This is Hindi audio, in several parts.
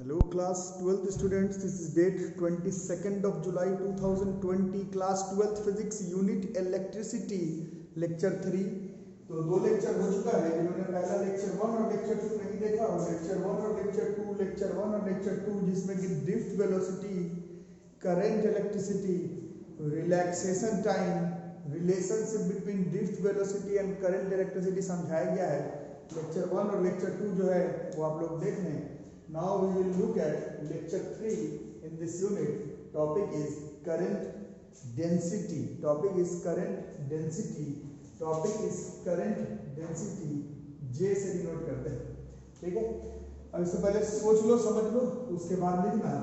Hello class 12th students, this is date 22nd of July 2020, class 12th physics unit electricity lecture 3। तो दो लेक्चर हो चुका है। जिन्होंने पहला लेक्चर 1 और लेक्चर 2 नहीं देखा हो, लेक्चर 1 और लेक्चर 2 जिसमें कि drift velocity, current electricity, relaxation time, relationship between drift velocity and current electricity समझाया गया है। लेक्चर 1 और लेक्चर 2 जो है वो आप लोग देख लें। Now we will look at lecture 3 in this unit. Topic is current density. Topic is current density. J से डिनोट करते हैं, ठीक है। अब इससे पहले सोच लो, समझ लो, उसके बाद लिखना।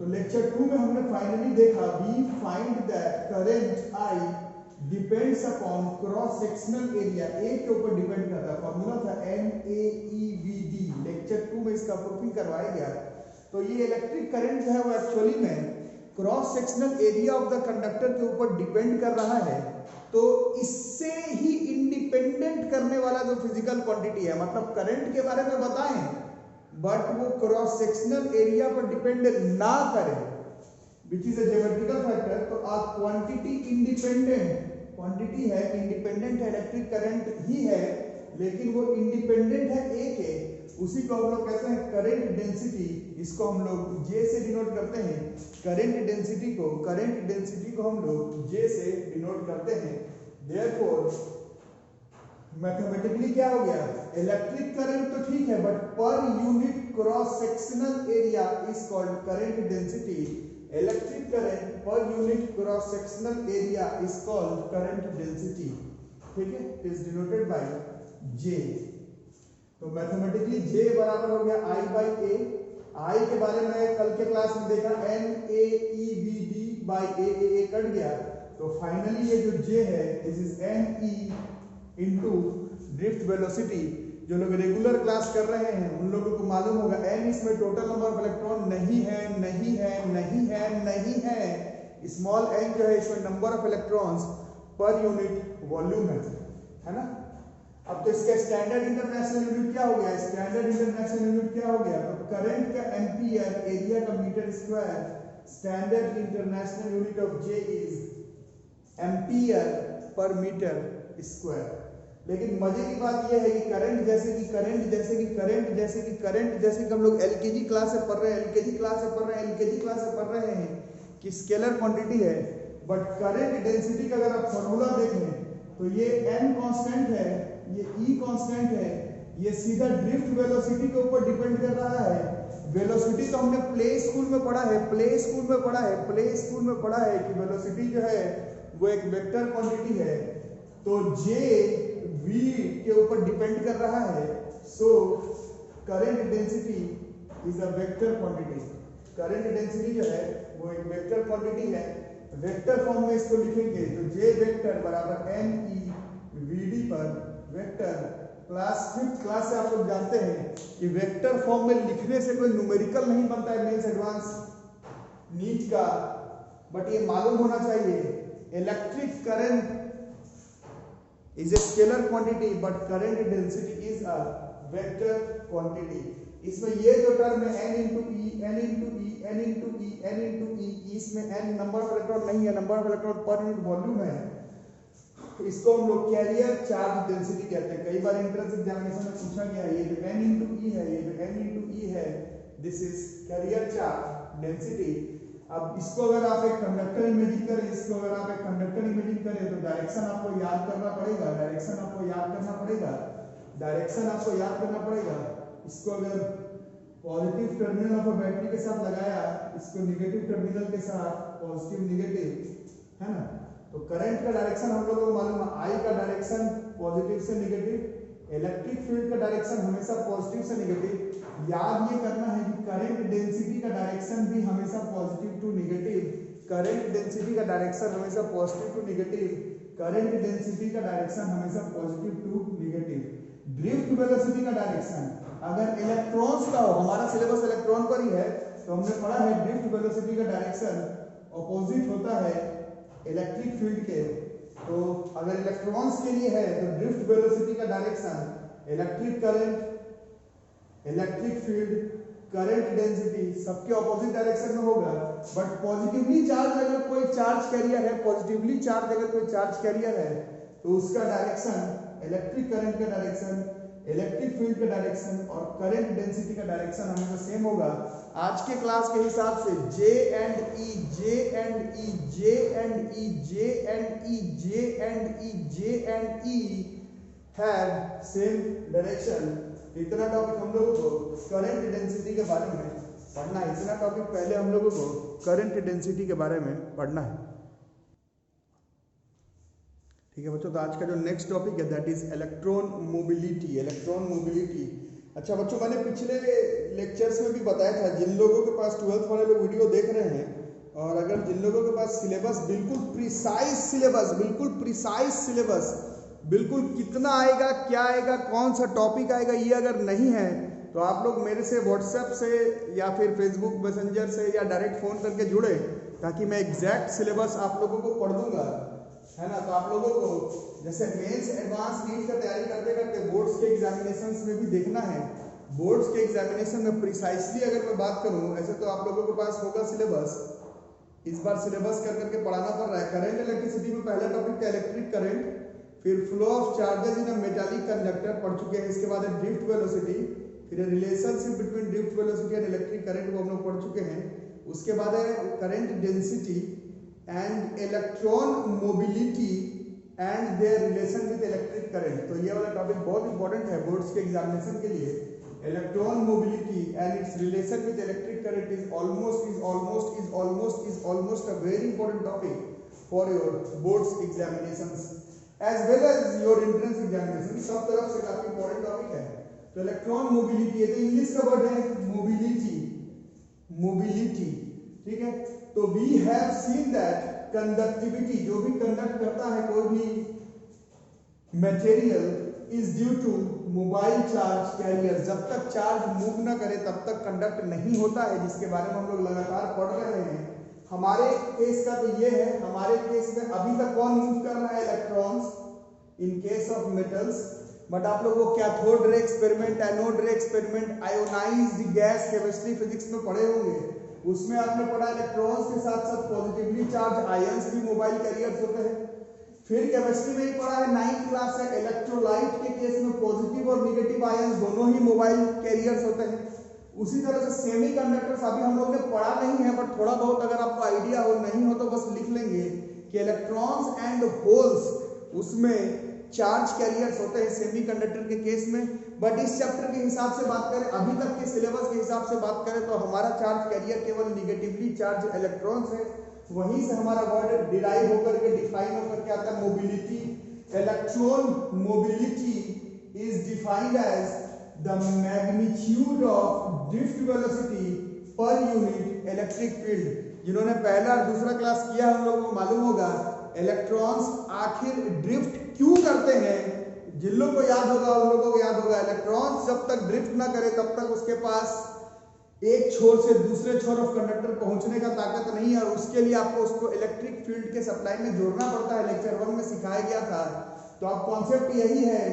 तो लेक्चर 2 में हमने फाइनली देखा we find that current I depends upon cross sectional area. A के ऊपर डिपेंड करता है। फॉर्मूला था NaEVD। लेक्चर 2 में इसका प्रूफिंग करवाया गया। तो ये इलेक्ट्रिक करंट जो है वो एक्चुअली में cross sectional area of the conductor के ऊपर डिपेंड कर रहा है। तो इससे ही इंडिपेंडेंट करने वाला जो फिजिकल क्वांटिटी है, मतलब करंट के बारे में बताएं बट वो क्रॉस सेक्शनल एरिया पर डिपेंड ना करे, which is a geometrical factor. तो आप क्वांटिटी इंडिपेंडेंट क्वांटिटी है, इंडिपेंडेंट है, इलेक्ट्रिक करंट ही है, लेकिन वो इंडिपेंडेंट है ए के, उसी को हम लोग कहते हैं करंट डेंसिटी। इसको हम लोग जे से डिनोट करते हैं। करंट डेंसिटी को हम लोग जे से डिनोट करते हैं। देयरफॉर मैथमेटिकली क्या हो गया, इलेक्ट्रिक करंट तो ठीक है but per unit cross sectional area is called current density. Electric current per unit cross sectional area is called current density, ठीक है। It is denoted by J. तो मैथमेटिकली जे बराबर हो गया I बाई ए। आई के बारे में कल के क्लास में देखा, NaEVD बाई ए कट गया। तो फाइनली ये जो जे है this is Ne into drift velocity. जो लोग रेगुलर क्लास कर रहे हैं उन लोगों को मालूम होगा n इसमें टोटल नंबर ऑफ इलेक्ट्रॉन नहीं है। स्मॉल n जो है इसमें number of electrons per unit volume है ना। अब तो इसका स्टैंडर्ड इंटरनेशनल यूनिट क्या हो गया, तो करंट का एम्पियर, एरिया का metre square. Standard international unit of J is ampere per metre square. लेकिन मजे की बात यह है कि करंट जैसे कि हम लोग एलकेजी क्लास से पढ़ रहे हैं कि स्केलर क्वांटिटी है, बट करंट डेंसिटी का अगर आप फॉर्मूला देखें तो ये n कांस्टेंट है, ये E कांस्टेंट है, ये सीधा ड्रिफ्ट वेलोसिटी के ऊपर डिपेंड कर रहा है। वेलोसिटी तो हमने प्ले स्कूल में पढ़ा है कि वेलोसिटी जो है वो एक वेक्टर क्वांटिटी है। तो J V के ऊपर डिपेंड कर रहा है। So current density is a vector quantity. Current density जो है वो एक वेक्टर क्वांटिटी है। वेक्टर फॉर्म में इसको लिखेंगे तो J वेक्टर बराबर NeVD पर वेक्टर। फिफ्थ क्लास से आप लोग जानते हैं कि वेक्टर फॉर्म में लिखने से कोई न्यूमेरिकल नहीं बनता है मेंस एडवांस नीट का, बट ये मालूम होना चाहिए electric current is a scalar quantity but current density is a vector quantity। इसमें ये जो टर्म है n into E, इसमें n नंबर ऑफ इलेक्ट्रॉन नहीं है, number of electron per unit volume है। इसको हम लोग कैरियर चार्ज डेंसिटी कहते हैं। कई बार एंट्रेंस एग्जामिनेशन में पूछा गया है, ये जो n into E है, this is carrier charge density. अब इसको अगर आप एक कंडक्टर इमेजिन करें, तो डायरेक्शन आपको याद करना पड़ेगा। इसको अगर पॉजिटिव टर्मिनल ऑफ बैटरी के साथ लगाया, इसको नेगेटिव टर्मिनल के साथ, पॉजिटिव नेगेटिव, है ना। तो करंट का डायरेक्शन हम लोगों को मालूम है, I का डायरेक्शन पॉजिटिव से नेगेटिव, इलेक्ट्रिक फील्ड का डायरेक्शन हमेशा पॉजिटिव से नेगेटिव। याद ये करना है कि करंट डेंसिटी का डायरेक्शन भी हमेशा positive to negative. Current density का डायरेक्शन हमेशा positive to negative. Drift velocity का डायरेक्शन अगर इलेक्ट्रॉन्स का हो, हमारा सिलेबस इलेक्ट्रॉन पर ही है, तो हमने पढ़ा है ड्रिफ्ट वेलोसिटी का डायरेक्शन ऑपोजिट होता है इलेक्ट्रिक फील्ड के। तो अगर इलेक्ट्रॉन्स के लिए है तो ड्रिफ्ट वेलोसिटी का direction electric current, electric field, current density सबके ऑपोजिट डायरेक्शन में होगा, बट पॉजिटिवली चार्ज अगर कोई चार्ज कैरियर है, पॉजिटिवली चार्ज अगर कोई चार्ज कैरियर है तो उसका डायरेक्शन, इलेक्ट्रिक करंट का डायरेक्शन, इलेक्ट्रिक फील्ड का डायरेक्शन और करंट डेंसिटी का डायरेक्शन हमेशा सेम होगा। आज के क्लास के हिसाब से J and E, J and E, J and E, J and E, J and E, J and E have same direction। इतना टॉपिक हम लोगों को करंट डेंसिटी के बारे में पढ़ना है, इतना टॉपिक पहले हम लोगों को करंट डेंसिटी के बारे में पढ़ना है। ठीक है बच्चों, तो आज का जो नेक्स्ट टॉपिक है that is electron mobility. Electron mobility, अच्छा बच्चों मैंने पिछले लेक्चर्स में भी बताया था, जिन लोगों के पास 12th वाले लोग वीडियो देख रहे हैं और अगर जिन लोगों के पास सिलेबस बिल्कुल प्रिसाइज सिलेबस बिल्कुल कितना आएगा, क्या आएगा, कौन सा टॉपिक आएगा, ये अगर नहीं है तो आप लोग मेरे से व्हाट्सएप से या फिर फेसबुक मैसेंजर से या डायरेक्ट फ़ोन करके जुड़े, ताकि मैं एग्जैक्ट सिलेबस आप लोगों को पढ़ दूंगा, है ना। तो आप लोगों को जैसे मेंस एडवांस नीट का तैयारी करते करते बोर्ड्स के एग्जामिनेशंस में भी देखना है। बोर्ड्स के एग्जामिनेशन में प्रिसाइसली अगर मैं बात करूं, ऐसे तो आप लोगों के पास होगा सिलेबस, इस बार सिलेबस कर करके पढ़ाना पड़ रहा है। करंट इलेक्ट्रिसिटी में पहला टॉपिक था इलेक्ट्रिक करंट, फिर flow of charges in a metallic conductor पढ़ चुके हैं, इसके बाद है ड्रिफ्ट वेलोसिटी, फिर relationship between drift velocity and electric current को हम लोग पढ़ चुके हैं। उसके बाद है current density and electron mobility and there relation with electric current. तो ये वाला टॉपिक बहुत इंपॉर्टेंट है बोर्ड्स के एग्जामिनेशन के लिए। Electron mobility and its relation with electric current is almost a very important topic for your boards examinations as well as your entrance examination. सब तरफ से काफी इंपॉर्टेंट टॉपिक है। तो इलेक्ट्रॉन मोबिलिटी, ये तो इंग्लिश का वर्ड है, मोबिलिटी, ठीक है। तो we have seen that conductivity, जो भी कंडक्ट करता है कोई भी material, is due to mobile charge carrier. जब तक चार्ज मूव ना करे तब तक कंडक्ट नहीं होता है, जिसके बारे में हम लोग लगातार पढ़ रहे हैं। हमारे केस का तो ये है, हमारे केस में अभी तक कौन मूव कर रहा है, electrons in case of metals. But आप लोगों को कैथोड रे एक्सपेरिमेंट, एनोड रे experiment, ionised gas chemistry physics में पढ़े होंगे। उसमें आपने पढ़ा इलेक्ट्रॉन्स के साथ साथ पॉजिटिवली चार्ज आयंस भी मोबाइल कैरियर्स होते हैं। फिर केमिस्ट्री में ही पढ़ा है 9th क्लास से इलेक्ट्रोलाइट के केस में पॉजिटिव और नेगेटिव आयंस दोनों ही मोबाइल कैरियर्स होते हैं। उसी तरह से सेमीकंडक्टर्स अभी हम लोग ने पढ़ा नहीं है, बट थोड़ा बहुत अगर आपको आइडिया हो, नहीं हो तो बस लिख लेंगे कि इलेक्ट्रॉन्स एंड होल्स उसमें चार्ज कैरियर्स होते हैं सेमीकंडक्टर के केस में। बट इस चैप्टर के हिसाब से बात करें, अभी तक के सिलेबस के हिसाब से बात करें तो हमारा चार्ज कैरियर केवल निगेटिवली चार्ज इलेक्ट्रॉन्स है। वहीं से हमारा वर्ड डिराइव होकर के, डिफाइन होकर के आता है mobility. Electron mobility is defined as the magnitude of drift velocity per unit electric field. जिन्होंने पहला और दूसरा क्लास किया हम लोगों को मालूम होगा इलेक्ट्रॉन्स आखिर ड्रिफ्ट क्यों करते हैं। जिन लोगों को याद होगा उन लोगों को याद होगा, इलेक्ट्रॉन्स जब तक ड्रिफ्ट ना करे तब तक उसके पास एक छोर से दूसरे छोर ऑफ कंडक्टर पहुंचने का ताकत नहीं है, और उसके लिए आपको उसको इलेक्ट्रिक फील्ड के सप्लाई में जोड़ना पड़ता है। लेक्चर 1 में सिखाया गया था। तो अब कॉन्सेप्ट यही है,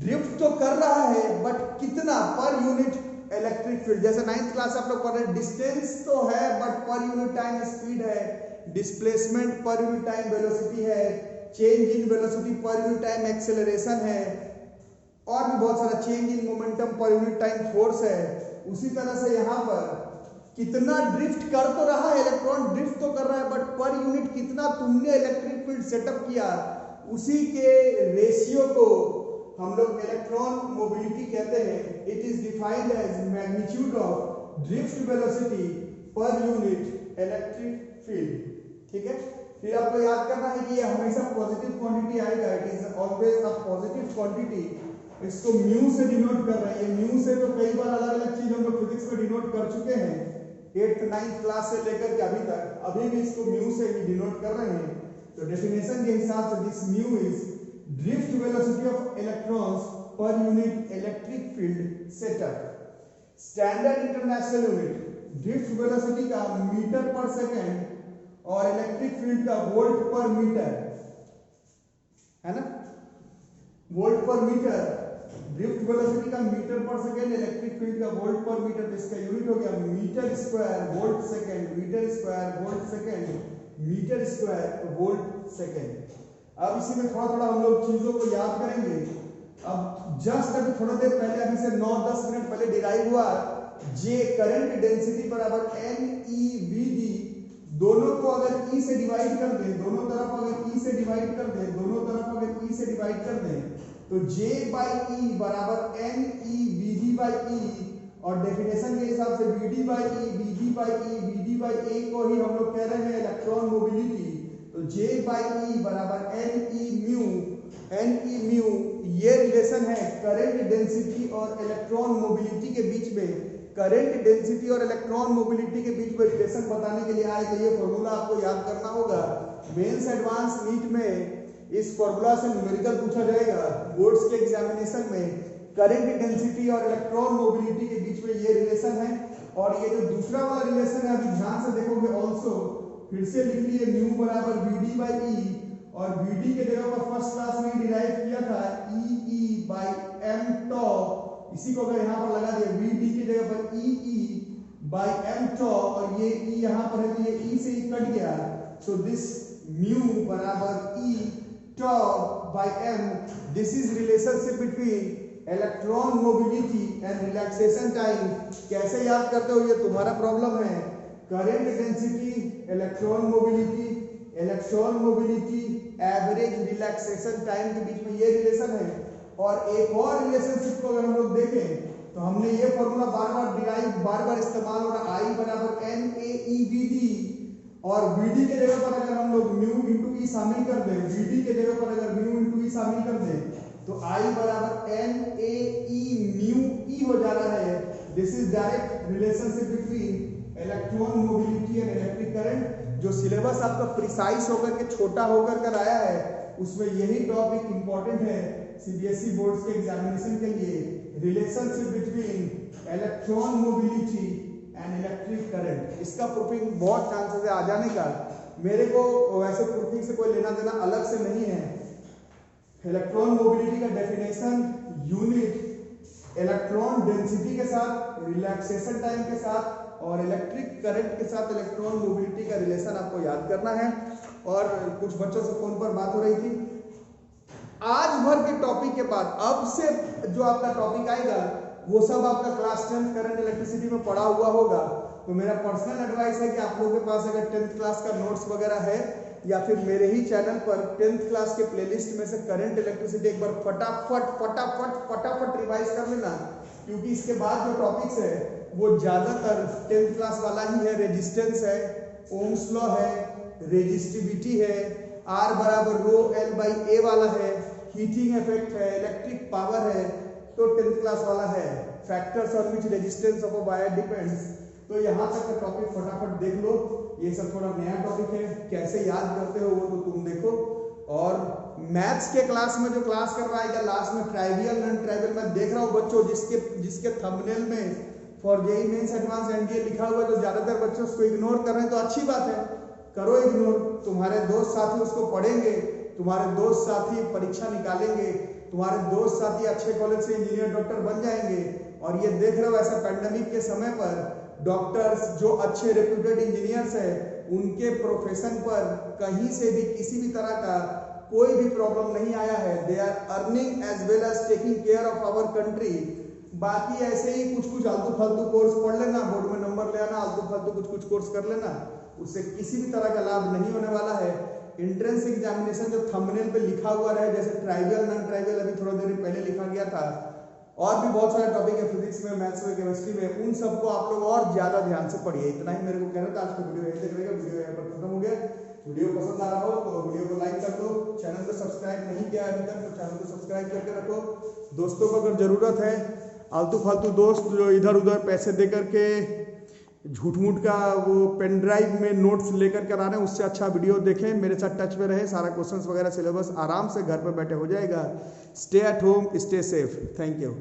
ड्रिफ्ट तो कर रहा है बट कितना, पर यूनिट इलेक्ट्रिक फील्ड। जैसे 9th क्लास आप लोग पढ़ रहे हैं, डिस्टेंस तो है but per unit time speed है, displacement per unit time velocity है, change in velocity per unit time acceleration है, और भी बहुत सारा change in momentum per unit time force है। उसी तरह से यहाँ पर कितना ड्रिफ्ट कर तो रहा है, इलेक्ट्रॉन ड्रिफ्ट तो कर रहा है, बट पर यूनिट कितना तुमने इलेक्ट्रिक फील्ड सेटअप किया, उसी के रेशियो को हम लोग इलेक्ट्रॉन मोबिलिटी कहते हैं। It is defined as magnitude of drift velocity per unit electric field. ठीक है, फिर आपको याद करना है कि ये हमेशा पॉजिटिव क्वांटिटी आएगा, it is always a positive quantity. इसको म्यू से डिनोट कर रहे हैं। ये म्यू से तो कई बार अलग अलग चीज हम लोग फिजिक्स में डिनोट कर चुके हैं, 8th 9th क्लास से लेकर के अभी तक, अभी भी इसको म्यू से ही डिनोट कर रहे हैं। तो डेफिनेशन के हिसाब से this mu is drift velocity of electrons per unit electric field setup. Standard international unit drift velocity का मीटर पर सेकेंड और इलेक्ट्रिक फील्ड का वोल्ट पर मीटर है ना, volt per metre. Drift velocity का metre per second, electric field का वोल्ट पर मीटर, इसका यूनिट हो गया metre square volt second, metre square volt second, metre square volt second. अब इसी में थोड़ा थोड़ा हम लोग चीजों को याद करेंगे। अब जस्ट अभी थोड़ा देर पहले, अभी से 9-10 मिनट पहले डिराइव हुआ जे करंट डेंसिटी बराबर NeVd, दोनों को अगर E से डिवाइड कर दें, दोनों तरफ अगर E से डिवाइड कर दें, दोनों तरफ अगर E से डिवाइड कर दें, तो J बाई E बराबर NeVd बाई E, और डेफिनेशन के हिसाब से Vd by E, Vd by E, Vd by A को ही हम लोग कह रहे हैं इलेक्ट्रॉन मोबिलिटी। तो J बाई E बराबर Ne म्यू, ये रिलेशन है करंट डेंसिटी और इलेक्ट्रॉन मोबिलिटी के बीच में। करंट डेंसिटी और इलेक्ट्रॉन मोबिलिटी के बीच में रिलेशन बताने के लिए आए, तो ये फॉर्मूला आपको याद करना होगा। मेंस एडवांस नीट में इस फॉर्मूला से न्यूमेरिकल पूछा जाएगा बोर्ड्स के एग्जामिनेशन में। करंट डेंसिटी और इलेक्ट्रॉन मोबिलिटी के बीच में ये रिलेशन है। और ये जो दूसरा वाला रिलेशन है, अभी ध्यान से देखोगे ऑल्सो, फिर से लिख लिए म्यू बराबर Vd बाई E, और Vd के जगह पर फर्स्ट क्लास में डिराइव किया था E बाई m टॉ, इसी को अगर यहाँ पर लगा दिया Vd की जगह पर E बाई m टॉ, और ये E यहाँ पर है तो ये E से E कट गया, सो दिस म्यू बराबर E tau by m, this is relationship between electron mobility and relaxation time. कैसे याद करते हो, ये तुम्हारा प्रॉब्लम है। Current density, electron mobility, electron mobility, average relaxation time के बीच में ये रिलेशन है। और एक और रिलेशनशिप को अगर हम लोग देखें तो हमने ये फॉर्मूला बार बार इस्तेमाल हो रहा, I बराबर NaEVd, और Vd के जगह पर अगर हम लोग म्यू इंटू ई शामिल कर दें, Vd के जगह पर अगर म्यू इंटू ई शामिल कर दें, तो I बराबर NaE म्यू ई हो जा रहा है। This is direct relationship between electron mobility and electric current. जो सिलेबस आपका प्रिसाइज होकर के छोटा होकर कर आया है, उसमें यही टॉपिक इंपॉर्टेंट है सीबीएसई बोर्ड्स के एग्जामिनेशन के लिए। Relationship between electron mobility and electric current, इसका प्रूफिंग बहुत चांसेस है आ जाने का। मेरे को वैसे प्रूफिंग से कोई लेना देना अलग से नहीं है। इलेक्ट्रॉन मोबिलिटी का डेफिनेशन, यूनिट इलेक्ट्रॉन डेंसिटी के साथ, रिलैक्सेशन टाइम के साथ, और इलेक्ट्रिक करंट के साथ इलेक्ट्रॉन मोबिलिटी का रिलेशन आपको याद करना है। और कुछ बच्चों से फोन पर बात हो रही थी, आज भर के टॉपिक के बाद अब से जो आपका टॉपिक आएगा वो सब आपका क्लास 10 करंट इलेक्ट्रिसिटी में पढ़ा हुआ होगा। तो मेरा पर्सनल एडवाइस है कि आप लोगों के पास अगर 10th क्लास का नोट्स वगैरह है, या फिर मेरे ही चैनल पर 10th क्लास के प्लेलिस्ट में से करंट इलेक्ट्रिसिटी एक बार फटाफट रिवाइज कर लेना, क्योंकि इसके बाद जो टॉपिक्स है वो ज्यादातर 10th क्लास वाला ही है। रेजिस्टेंस है, ओम्स लॉ है, रेजिस्टिविटी है, R बराबर रो L बाई A वाला है, हीटिंग इफेक्ट है, इलेक्ट्रिक पावर है, तो 10th क्लास वाला है। Factors on which resistance of a wire depends. तो यहाँ तक का टॉपिक फटाफट देख लो। ये सब थोड़ा नया टॉपिक है, कैसे याद करते हो वो तो तुम देखो। और मैथ्स के क्लास में जो क्लास करवाएगा लास्ट में ट्राइवियल नॉन ट्राइवियल, मैं देख रहा हूँ बच्चों जिसके थंबनेल में for JEE mains advance NDA लिखा हुआ है, तो ज्यादातर बच्चे उसको इग्नोर कर रहे हैं। तो अच्छी बात है, करो इग्नोर। तुम्हारे दोस्त साथी उसको पढ़ेंगे, तुम्हारे दोस्त साथी परीक्षा निकालेंगे, तुम्हारे दोस्त साथी अच्छे कॉलेज से इंजीनियर डॉक्टर बन जाएंगे। और ये देख रहे हो ऐसा पैंडेमिक के समय पर डॉक्टर्स जो अच्छे रेप्यूटेड इंजीनियर्स हैं, उनके प्रोफेशन पर कहीं से भी किसी भी तरह का कोई भी प्रॉब्लम नहीं आया है। They are earning as well as taking care of our country. बाकी ऐसे ही कुछ आलतू फालतू कोर्स पढ़ लेना, बोर्ड में नंबर ले आना, आलतू फालतू कुछ कोर्स कर लेना, उससे किसी भी तरह का लाभ नहीं होने वाला है। एंट्रेंस एग्जामिनेशन जो थंबनेल पे लिखा हुआ रहे, जैसे ट्राइवियल नॉन ट्राइवियल अभी थोड़ा देर पहले लिखा गया था, और भी बहुत सारे टॉपिक है फिजिक्स में, मैथ्स में, केमिस्ट्री में, उन सबको आप लोग और ज्यादा ध्यान से पढ़िए। इतना ही मेरे को कहना था। आज का वीडियो यहीं तक रहेगा। वीडियो यहाँ पर खत्म हो गया। वीडियो पसंद आ रहा हो तो वीडियो को लाइक कर दो। चैनल को सब्सक्राइब नहीं किया अभी तक तो चैनल को सब्सक्राइब करके रखो। दोस्तों को अगर जरूरत है, आलतू फालतू दोस्त जो इधर उधर पैसे दे करके झूठ मूठ का वो पेन ड्राइव में नोट्स लेकर कर आ रहे हैं, उससे अच्छा वीडियो देखें, मेरे साथ टच में रहे, सारा क्वेश्चंस वगैरह सिलेबस आराम से घर पर बैठे हो जाएगा। Stay at home, stay safe. Thank you.